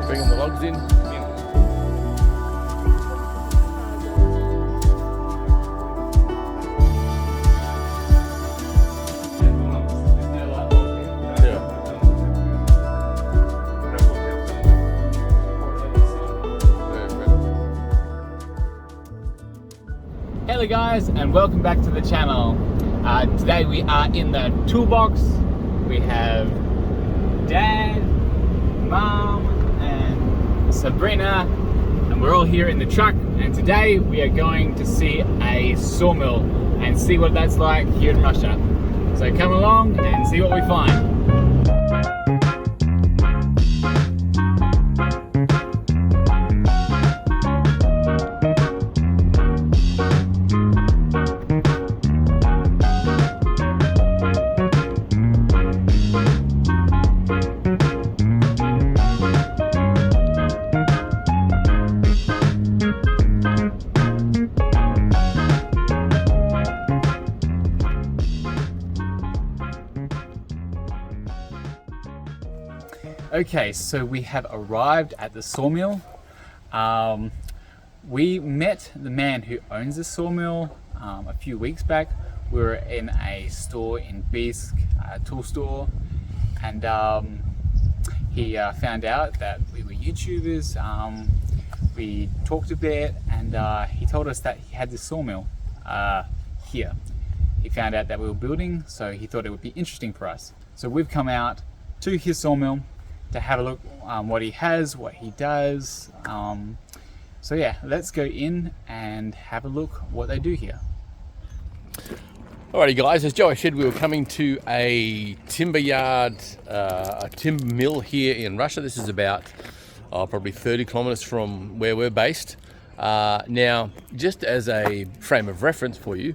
Bringing the logs in. Hello guys, and welcome back to the channel. Today we are in the toolbox. We have Dad, Mom, and Sabrina, and we're all here in the truck. And today we are going to see a sawmill and see what that's like here in Russia. So come along and see what we find. Okay, so we have arrived at the sawmill. We met the man who owns the sawmill a few weeks back. We were in a store in Bisk, a tool store, and he found out that we were YouTubers. We talked a bit, and he told us that he had this sawmill here. He found out that we were building, so he thought it would be interesting for us. So we've come out to his sawmill to have a look what he has, what he does. So yeah, let's go in and have a look what they do here. Alrighty guys, as Joey said, we were coming to a timber yard, a timber mill here in Russia. This is about probably 30 kilometers from where we're based. Now, just as a frame of reference for you,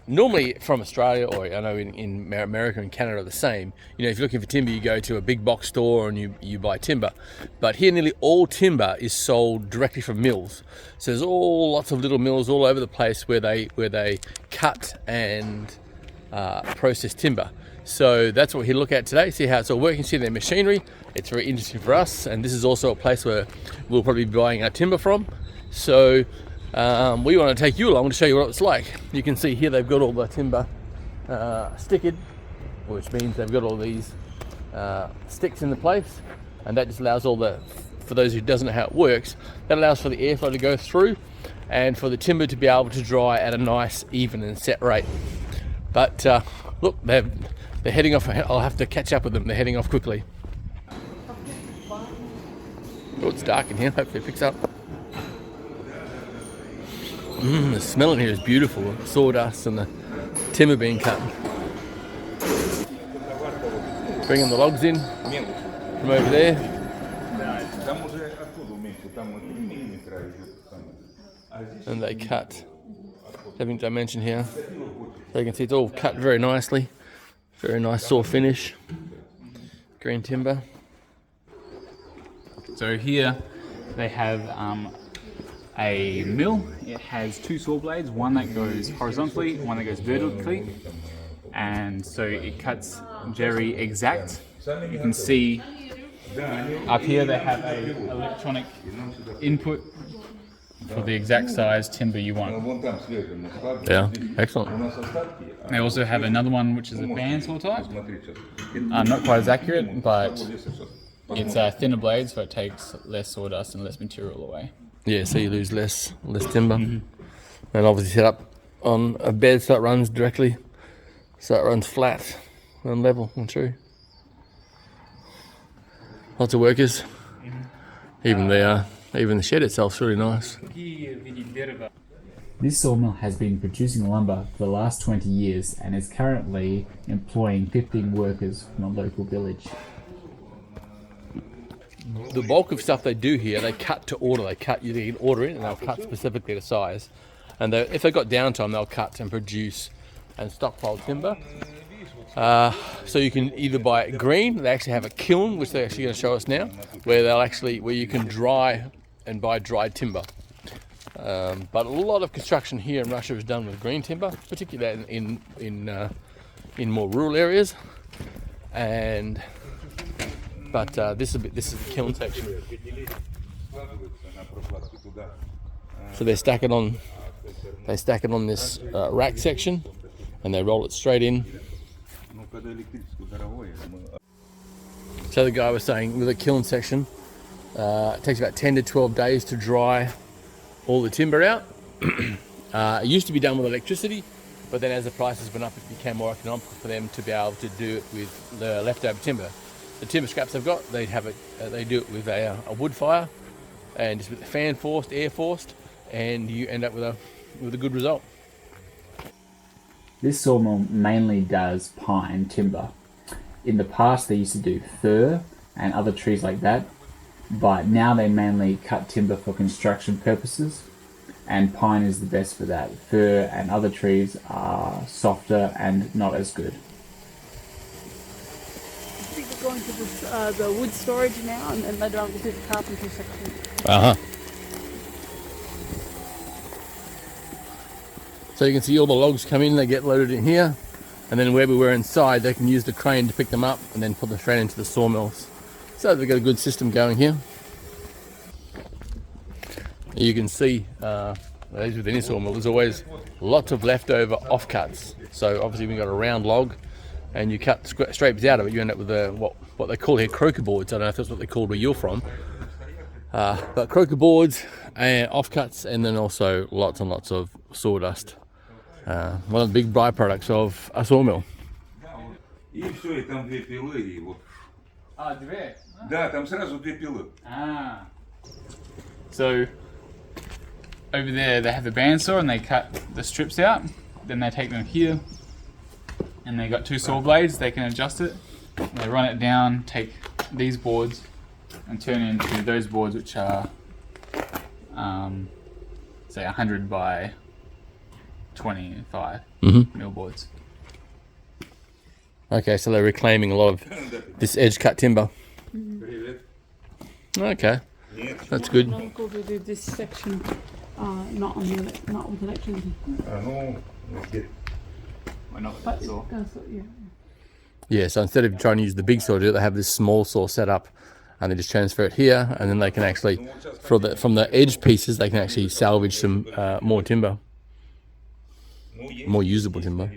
normally from Australia, or I know in America and Canada are the same, you know, if you're looking for timber, you go to a big box store and you buy timber. But here nearly all timber is sold directly from mills. So there's lots of little mills all over the place where they cut and process timber. So that's what we look at today, see how it's all working, see their machinery. It's very interesting for us, and this is also a place where we'll probably be buying our timber from. So we want to take you along to show you what it's like. You can see here they've got all the timber stickered, which means they've got all these sticks in the place, and that just allows for those who doesn't know how it works, that allows for the airflow to go through and for the timber to be able to dry at a nice, even and set rate. But look, they're heading off. I'll have to catch up with them. They're heading off quickly. Oh, it's dark in here. Hopefully it picks up. The smell in here is beautiful. The sawdust and the timber being cut. Bringing the logs in from over there. And they cut. Having dimension here. So you can see it's all cut very nicely. Very nice saw finish. Green timber. So here they have a mill. It has two saw blades, one that goes horizontally, one that goes vertically, and so it cuts very exact. You can see up here they have a electronic input for the exact size timber you want. Yeah, excellent. They also have another one which is a bandsaw type. Not quite as accurate, but it's a thinner blade, so it takes less sawdust and less material away. Yeah, so you lose less timber. And obviously set up on a bed so it runs directly, so it runs flat and level and true. Lots of workers. Even the shed itself's really nice. This sawmill has been producing lumber for the last 20 years and is currently employing 15 workers from a local village. The bulk of stuff they do here, they cut to order. They can order in and they'll cut specifically to size. And if they've got downtime, they'll cut and produce and stockpile timber. So you can either buy it green. They actually have a kiln, which they're actually going to show us now, where you can dry and buy dried timber. But a lot of construction here in Russia is done with green timber, particularly in more rural areas. And But this is the kiln section. So they stack it on this rack section, and they roll it straight in. So the guy was saying with the kiln section, it takes about 10 to 12 days to dry all the timber out. It used to be done with electricity, but then as the prices went up, it became more economical for them to be able to do it with the leftover timber. The timber scraps they've got, they do it with a wood fire, and just with the fan forced, air forced, and you end up with a good result. This sawmill mainly does pine timber. In the past they used to do fir and other trees like that, but now they mainly cut timber for construction purposes, and pine is the best for that. Fir and other trees are softer and not as good. I think we're going to the wood storage now, and then later on we'll do the carpentry section. So you can see all the logs come in, they get loaded in here, and then where we were inside, they can use the crane to pick them up and then put them straight into the sawmills. So they've got a good system going here. You can see, as with any sawmill, there's always lots of leftover offcuts. So obviously we've got a round log, and you cut scrapes out of it, you end up with what they call here croaker boards. I don't know if that's what they're called where you're from. But croaker boards and offcuts, and then also lots and lots of sawdust. One of the big byproducts of a sawmill. So over there they have the bandsaw and they cut the strips out. Then they take them here, and they got two saw blades. They can adjust it. They run it down, take these boards, and turn it into those boards, which are say 100 by 25 mil boards. Okay, so they're reclaiming a lot of this edge cut timber. Okay, that's good. We'll do this section, not with electricity. Well, not with that saw. Yeah, so instead of trying to use the big saw to do it, they have this small saw set up, and they just transfer it here, and then they can actually, from the edge pieces, they can actually salvage some more timber, more usable timber.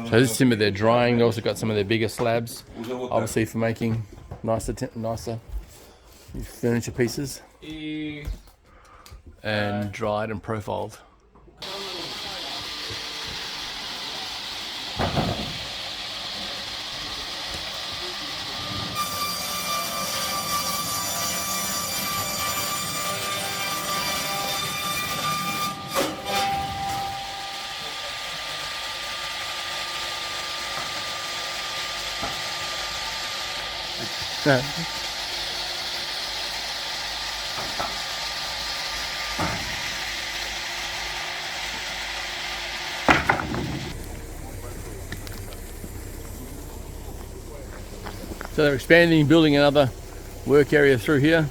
So this timber they're drying. They also got some of their bigger slabs, obviously for making nicer furniture pieces, and dried and profiled. So they're expanding, building another work area through here.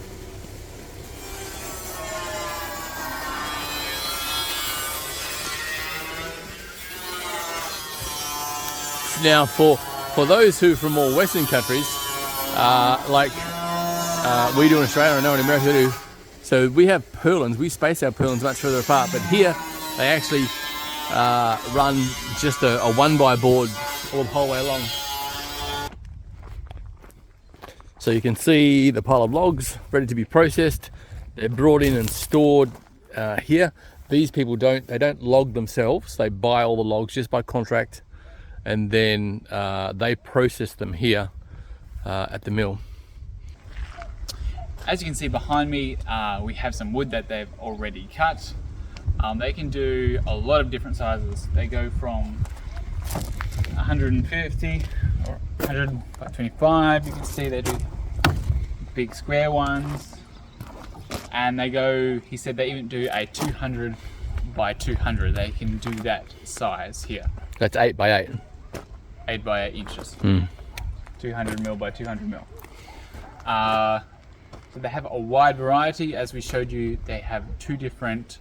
Now for those who from more Western countries, like we do in Australia, I know in America do, so we have purlins, we space our purlins much further apart, but here they actually run just a 1x board all the whole way along. So you can see the pile of logs ready to be processed. They're brought in and stored here. These people don't log themselves. They buy all the logs just by contract, and then they process them here at the mill. As you can see behind me, we have some wood that they've already cut. They can do a lot of different sizes. They go from 150 or 125. You can see they do big square ones, and they go, he said they even do a 200 by 200. They can do that size here. That's 8 by 8. 8 by 8 inches. 200 mil by 200 mil. So they have a wide variety. As we showed you, they have two different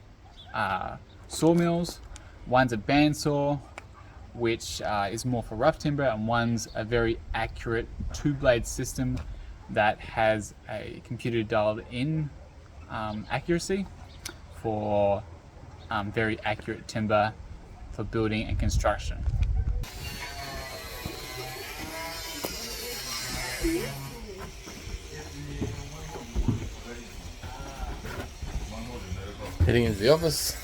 sawmills. One's a bandsaw, which is more for rough timber, and one's a very accurate two-blade system that has a computer dialed in accuracy for very accurate timber for building and construction. Heading into the office.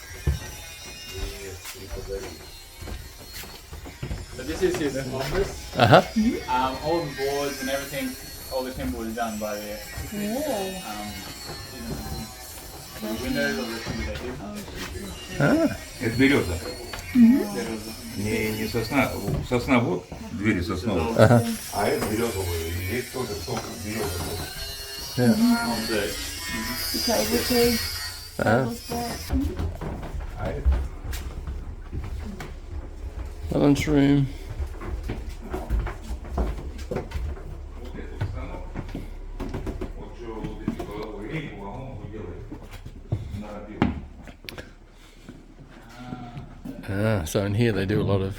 So this is his office. All the boards and everything, all the timber was done by the windows, all the timber they did. Это береза. Не сосна. Сосна вот, двери сосновые. А это березовые. Здесь тоже только березовые. All birch. The table too. Table's back. А это Lunchroom. станок. Вот что вот эти головы рейку, он делает. Наробил. So in here they do a lot of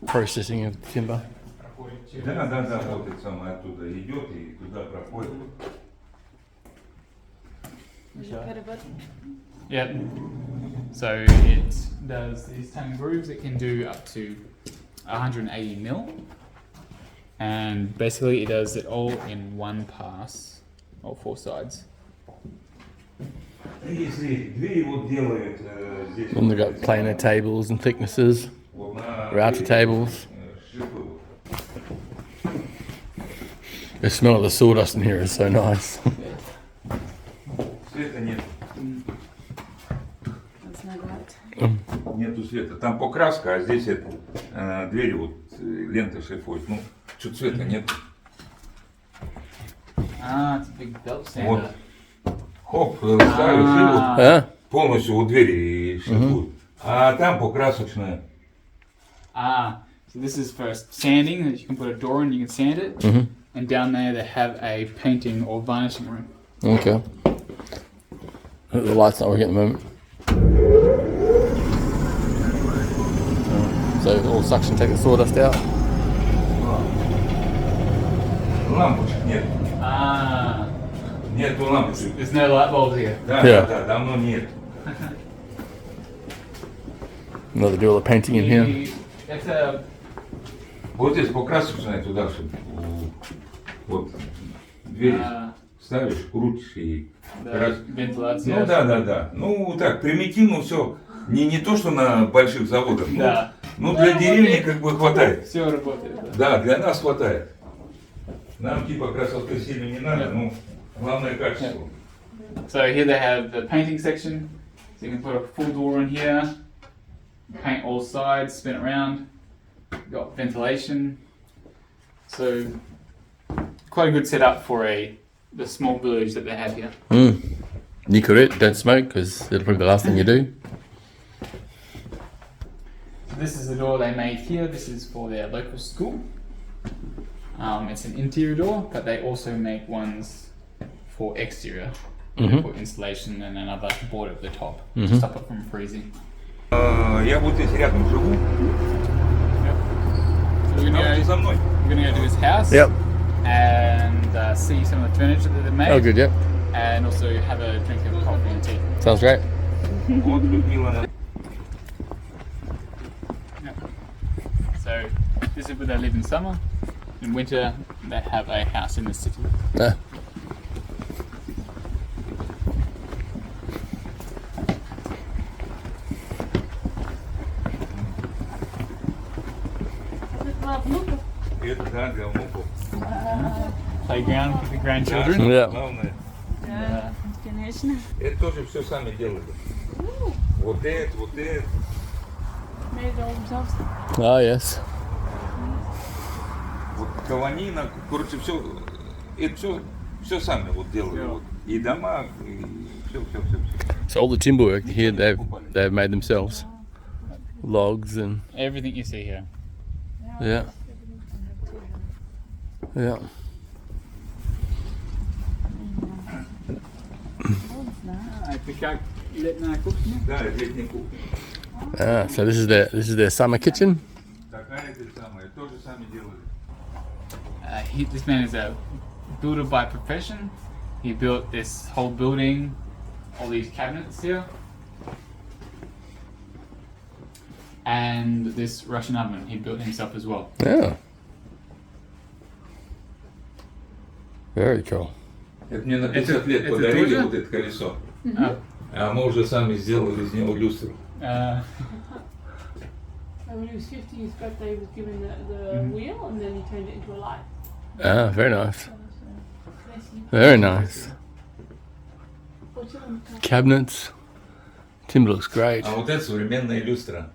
processing of timber. Да, вот это самое оттуда идет и туда проходит. Yep. So it does these tongue grooves. It can do up to 180 mil, and basically it does it all in one pass, all four sides. Если двери вот делает здесь. And they've got planar tables and thicknesses, Вот на router tables. шипы. The smell of the sawdust in here is so nice. Света нет. That's not right. Нету света. Там покраска, а здесь это двери вот лента шлифует. Ну, что цвета нет. Ah, it's a big belt Вот. sander. Хоп, ставишь и вот Huh? полностью у двери шлифует. А там покрасочная. Ah, so this is for sanding. That you can put a door in, you can sand it. And down there they have a painting or varnishing room. Okay. The light's not working at the moment. So all suction take the sawdust out. Лампочек нет. Ah, Нету лампочек. there's no light bulbs here. Да, Yeah. да, давно нет. No, they do all the painting in here. It's a Вот здесь покрасочная туда, чтобы вот дверь ставишь, крутишь и красишь. ventilation. Ну да. Ну так, примитивно все. Не то, что на больших заводах. Да. Ну для деревни как бы хватает. Все работает. Да, для нас хватает. Нам типа красоты сильно не надо, но главное качество. So here they have the painting section. So you can put a full door in here, paint all sides, spin it around. Got ventilation. So quite a good setup for the small village that they have here. You could eat, don't smoke, because it'll probably be the last thing you do. So this is the door they made here. This is for their local school. It's an interior door, but they also make ones for exterior. For installation and another board at the top to stop it from freezing. Я вот здесь рядом живу. So we're За мной. gonna go to his house. Yep. And see some of the furniture that they made. Oh, good, yep. And also have a drink of coffee and tea. Sounds great. Вот Людмила. So this is where they live in summer. In winter, they have a house in the city. Это да, для внуков. Playground for the grandchildren. Yeah. Главное. Конечно. Это тоже все сами делали. Вот это. Made it all themselves. Oh, yes. Вот каванина, короче, все, это все сами вот делали. Вот. И дома, и все. So all the timber work here, they've made themselves. Logs and, Everything you see here. yeah. Yeah. Это как летная кухня. Да, это летняя кухня. Ah, so this is their summer kitchen. Такая это самая, тоже сами делали. This man is a builder by profession. He built this whole building, all these cabinets here, and this Russian oven he built himself as well. Yeah. Very cool. Это мне на 50 лет это подарили тоже? вот это колесо. Uh, А мы уже сами сделали из него люстру. uh, And when he was 50, his birthday, he was given the wheel, and then he turned it into a light. Ah, very nice. Very nice. What's your name? Cabinets. Timber looks great. А вот это современная люстра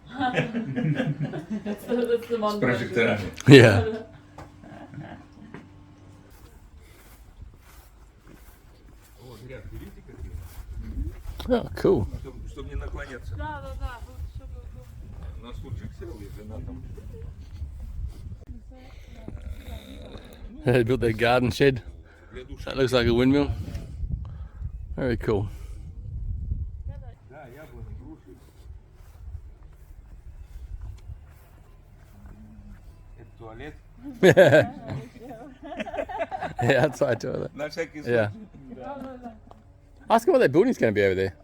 That's the с modern version. прожекторами. Yeah. Вот, ряд берите какие, Oh, cool. чтобы не наклоняться. Да. Чтобы- На стульчик сел, и жена там. They built their garden shed. Для душа. That looks like a windmill. Very cool. Да, яблони, груши. Это туалет. Yeah, outside toilet. На всякий случай. Yeah. Ask them what their building's going to be over there.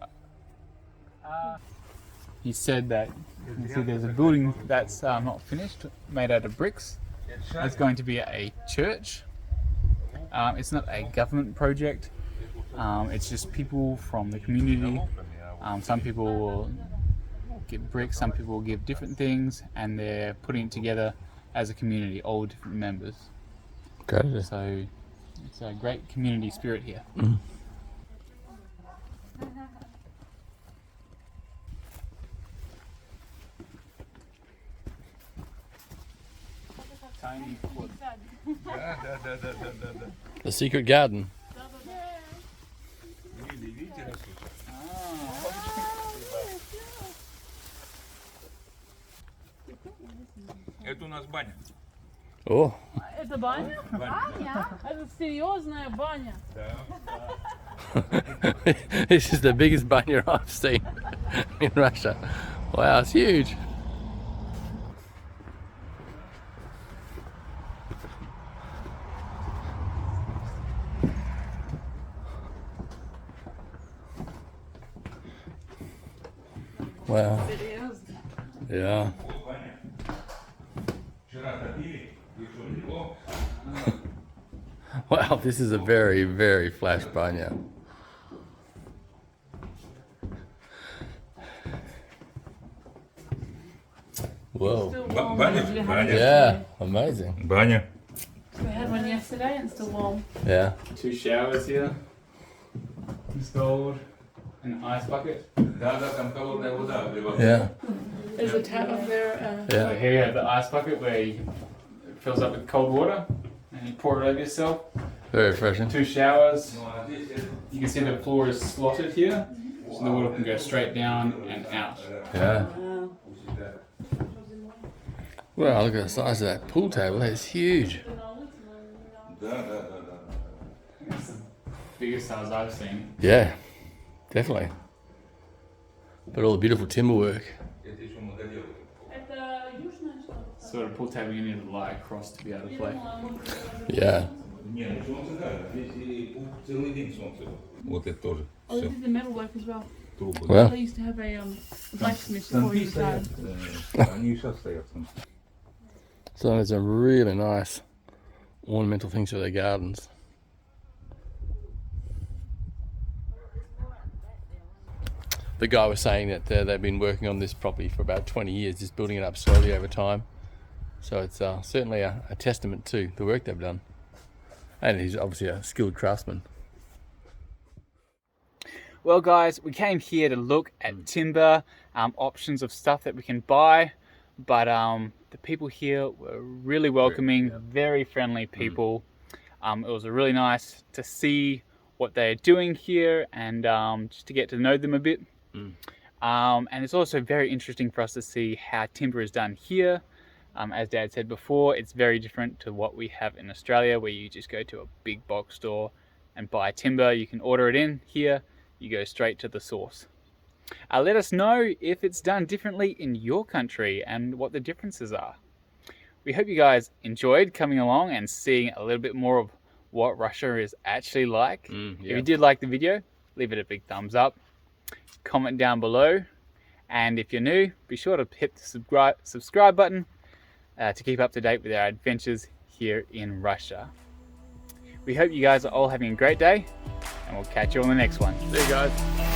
he said that you see there's a building that's not finished, made out of bricks. It's going to be a church. It's not a government project. It's just people from the community. Some people will give bricks, some people will give different things, and they're putting it together as a community, all different members. Okay. So it's a great community spirit here. Tiny foot. Да. The secret garden. Видите, растут. Это у нас баня. Oh. Это баня? Баня. Это серьезная баня. Да. This is the biggest banya I've seen in Russia. Wow, it's huge. Wow. Серьезно. Yeah. Вот баня. Вчера топили, и что, легло? Wow, this is a very, very flash banya. Whoa. Still Ba- warm. баня? We had Баня. it Yeah, yesterday. amazing. Баня. We had one yesterday and still warm. Yeah. 2 showers here installed, an ice bucket. Да, там холодная вода обливалась. Yeah. There's a tap up there. So Yeah. here you have the ice bucket where it fills up with cold water and you pour it over yourself. Very refreshing. 2 showers. Ну, а здесь это... You can see the floor is slotted here, so the water can go straight down and out. Yeah. Wow. Wow, look at the size of that pool table. That's huge. Да. It's the biggest size I've seen. Yeah, definitely. But all the beautiful timber work. Это еще мы доделали. Это южная что? Sort of pool table you need to lie across to be able to play. Yeah. Не, ну солнце, да. Здесь и целый день солнце. Вот это тоже. Oh, they Все. did the metal work as well. Трубы. Well, They used to have a blacksmith before Станки he стоят. retired. Они и сейчас стоят. so there's some really nice ornamental things for their gardens. The guy was saying that they've been working on this property for about 20 years, just building it up slowly over time. So it's certainly a testament to the work they've done. And he's obviously a skilled craftsman. Well, guys, we came here to look at timber, options of stuff that we can buy, but the people here were really welcoming, very friendly people. It was really nice to see what they're doing here and just to get to know them a bit. And it's also very interesting for us to see how timber is done here. As Dad said before, it's very different to what we have in Australia, where you just go to a big box store and buy timber. You can order it in. Here, you go straight to the source. Let us know if it's done differently in your country and what the differences are. We hope you guys enjoyed coming along and seeing a little bit more of what Russia is actually like. If you did like the video, leave it a big thumbs up, comment down below, and if you're new, be sure to hit the subscribe button to keep up to date with our adventures here in Russia. We hope you guys are all having a great day, and we'll catch you on the next one. See you guys.